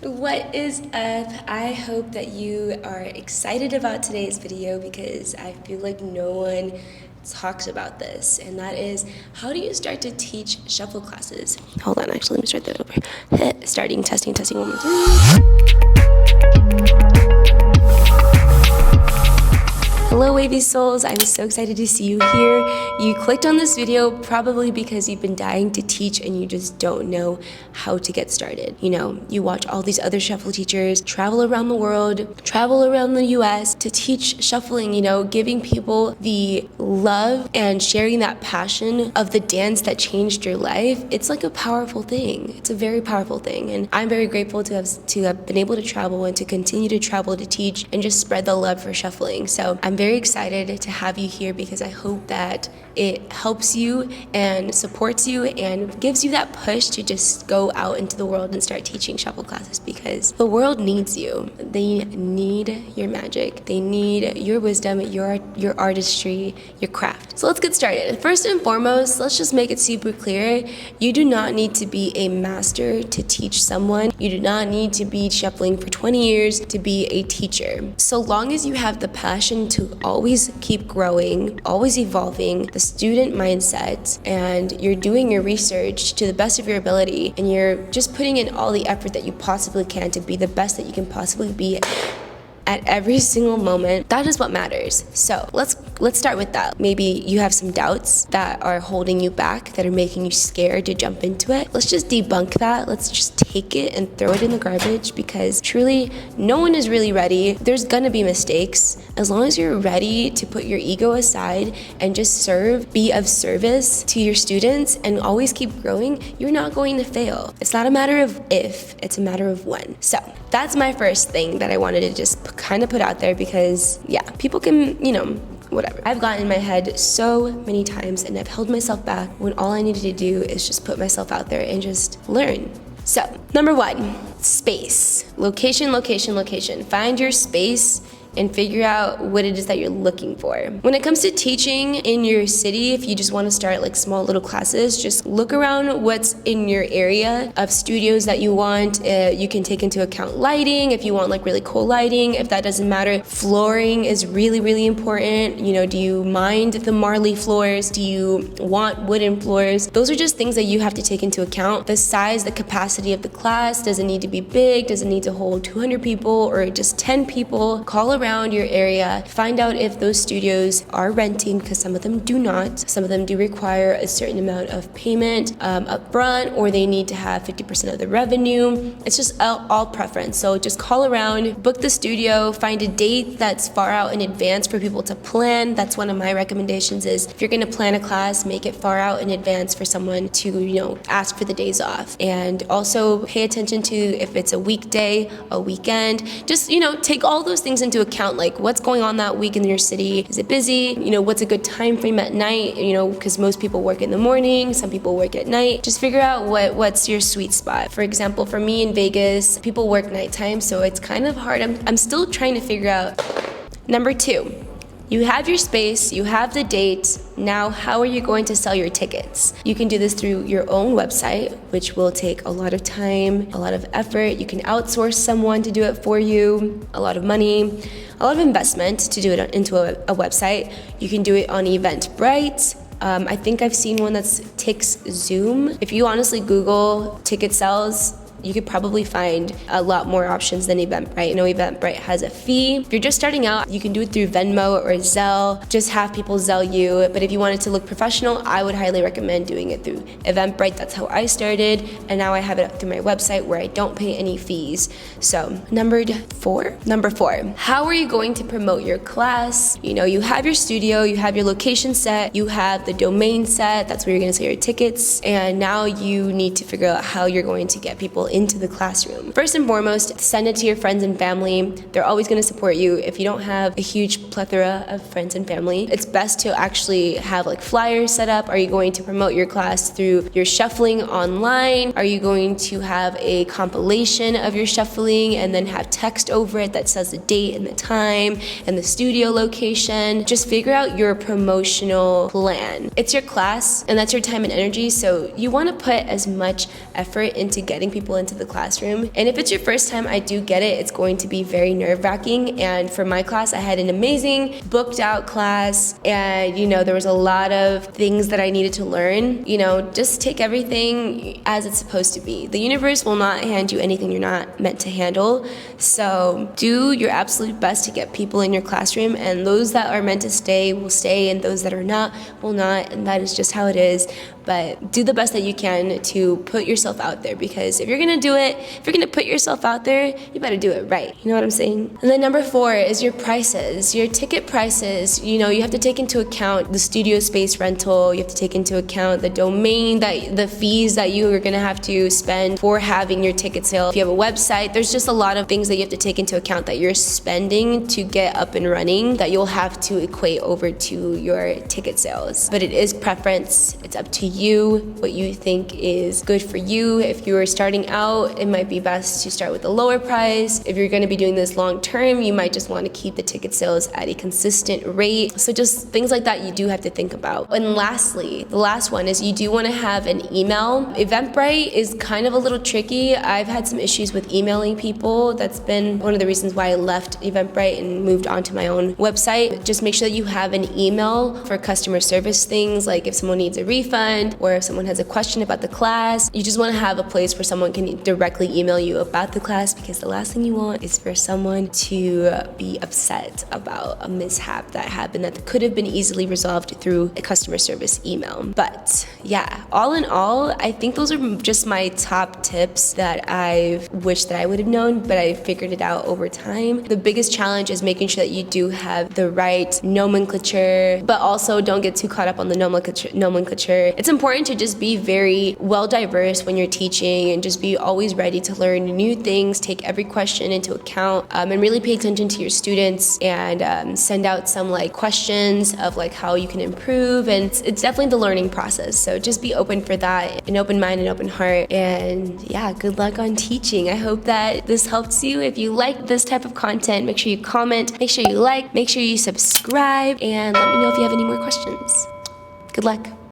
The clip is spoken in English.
What is up? I hope that you are excited about today's video because I feel like no one talks about this, and that is, how do you start to teach shuffle classes? Hold on, actually, let me start that over. Testing, 1 more time. Hello wavy souls, I'm so excited to see you here. You clicked on this video probably because you've been dying to teach and you just don't know how to get started. You know, you watch all these other shuffle teachers travel around the world, travel around the US to teach shuffling, you know, giving people the love and sharing that passion of the dance that changed your life. It's like a powerful thing. It's a very powerful thing, and I'm very grateful to have been able to travel and to continue to travel to teach and just spread the love for shuffling. So I'm very excited to have you here because I hope that it helps you and supports you and gives you that push to just go out into the world and start teaching shuffle classes, because the world needs you. They need your magic. They need your wisdom, your artistry, your craft. So let's get started. First and foremost, let's just make it super clear. You do not need to be a master to teach someone. You do not need to be shuffling for 20 years to be a teacher. So long as you have the passion to always keep growing, always evolving, the student mindset, and you're doing your research to the best of your ability, and you're just putting in all the effort that you possibly can to be the best that you can possibly be at every single moment, that is what matters. So let's start with that. Maybe you have some doubts that are holding you back, that are making you scared to jump into it. Let's just debunk that. Let's just take it and throw it in the garbage, because truly no one is really ready. There's gonna be mistakes. As long as you're ready to put your ego aside and just serve, be of service to your students, and always keep growing, you're not going to fail. It's not a matter of if, it's a matter of when. So that's my first thing that I wanted to just kind of put out there, because yeah, people can, whatever. I've gotten in my head so many times and I've held myself back when all I needed to do is just put myself out there and just learn. So, number 1, space. Location. Find your space and figure out what it is that you're looking for. When it comes to teaching in your city, if you just want to start like small little classes, just look around what's in your area of studios that you want. You can take into account lighting, if you want like really cool lighting. If that doesn't matter, flooring is really, really important. You know, do you mind the marley floors? Do you want wooden floors? Those are just things that you have to take into account. The size, the capacity of the class. Does it need to be big? Does it need to hold 200 people or just 10 people? Call around your area, find out if those studios are renting, because some of them do not. Some of them do require a certain amount of payment up front, or they need to have 50% of the revenue. It's just all preference. So just call around, book the studio, find a date that's far out in advance for people to plan. That's one of my recommendations, is if you're going to plan a class, make it far out in advance for someone to, ask for the days off. And also pay attention to if it's a weekday, a weekend. Just, take all those things into account, like what's going on that week in your city. Is it busy? What's a good time frame at night? Because most people work in the morning, some people work at night. Just figure out what's your sweet spot. For example, for me in Vegas, people work nighttime, so it's kind of hard. I'm still trying to figure out. Number 2. You have your space, you have the date. Now, how are you going to sell your tickets? You can do this through your own website, which will take a lot of time, a lot of effort. You can outsource someone to do it for you, a lot of money, a lot of investment to do it into a website. You can do it on Eventbrite. I think I've seen one that's TixZoom. If you honestly Google ticket sales, you could probably find a lot more options than Eventbrite. Eventbrite has a fee. If you're just starting out, you can do it through Venmo or Zelle. Just have people Zelle you. But if you want it to look professional, I would highly recommend doing it through Eventbrite. That's how I started. And now I have it through my website where I don't pay any fees. So number 4, how are you going to promote your class? You have your studio, you have your location set, you have the domain set. That's where you're going to sell your tickets. And now you need to figure out how you're going to get people into the classroom. First and foremost, send it to your friends and family. They're always going to support you. If you don't have a huge plethora of friends and family, it's best to actually have like flyers set up. Are you going to promote your class through your shuffling online? Are you going to have a compilation of your shuffling and then have text over it that says the date and the time and the studio location? Just figure out your promotional plan. It's your class and that's your time and energy, so you want to put as much effort into getting people onto the classroom. And if it's your first time, I do get it. It's going to be very nerve-wracking. And for my class, I had an amazing booked out class, and there was a lot of things that I needed to learn. Just take everything as it's supposed to be. The universe will not hand you anything you're not meant to handle. So do your absolute best to get people in your classroom, and those that are meant to stay will stay, and those that are not will not, and that is just how it is. But do the best that you can to put yourself out there, because if you're gonna do it, if you're gonna put yourself out there, you better do it right. You know what I'm saying? And then number 4 is your prices, your ticket prices. You have to take into account the studio space rental. You have to take into account the domain, the fees that you are gonna have to spend for having your ticket sale. If you have a website, there's just a lot of things that you have to take into account that you're spending to get up and running that you'll have to equate over to your ticket sales. But it is preference. It's up to you, what you think is good for you. If you are starting out, it might be best to start with a lower price. If you're going to be doing this long term, you might just want to keep the ticket sales at a consistent rate. So just things like that you do have to think about. And lastly, the last one is you do want to have an email. Eventbrite is kind of a little tricky. I've had some issues with emailing people. That's been one of the reasons why I left Eventbrite and moved on to my own website. Just make sure that you have an email for customer service things, like if someone needs a refund, or if someone has a question about the class. You just want to have a place where someone can directly email you about the class, because the last thing you want is for someone to be upset about a mishap that happened that could have been easily resolved through a customer service email. But yeah, all in all, I think those are just my top tips that I wish that I would have known, but I figured it out over time. The biggest challenge is making sure that you do have the right nomenclature, but also don't get too caught up on the nomenclature. It's important to just be very well diverse when you're teaching, and just be always ready to learn new things, take every question into account, and really pay attention to your students, and send out some questions of how you can improve. And it's definitely the learning process. So just be open for that, an open mind and open heart. And yeah, good luck on teaching. I hope that this helps you. If you like this type of content, make sure you comment, make sure you like, make sure you subscribe, and let me know if you have any more questions. Good luck.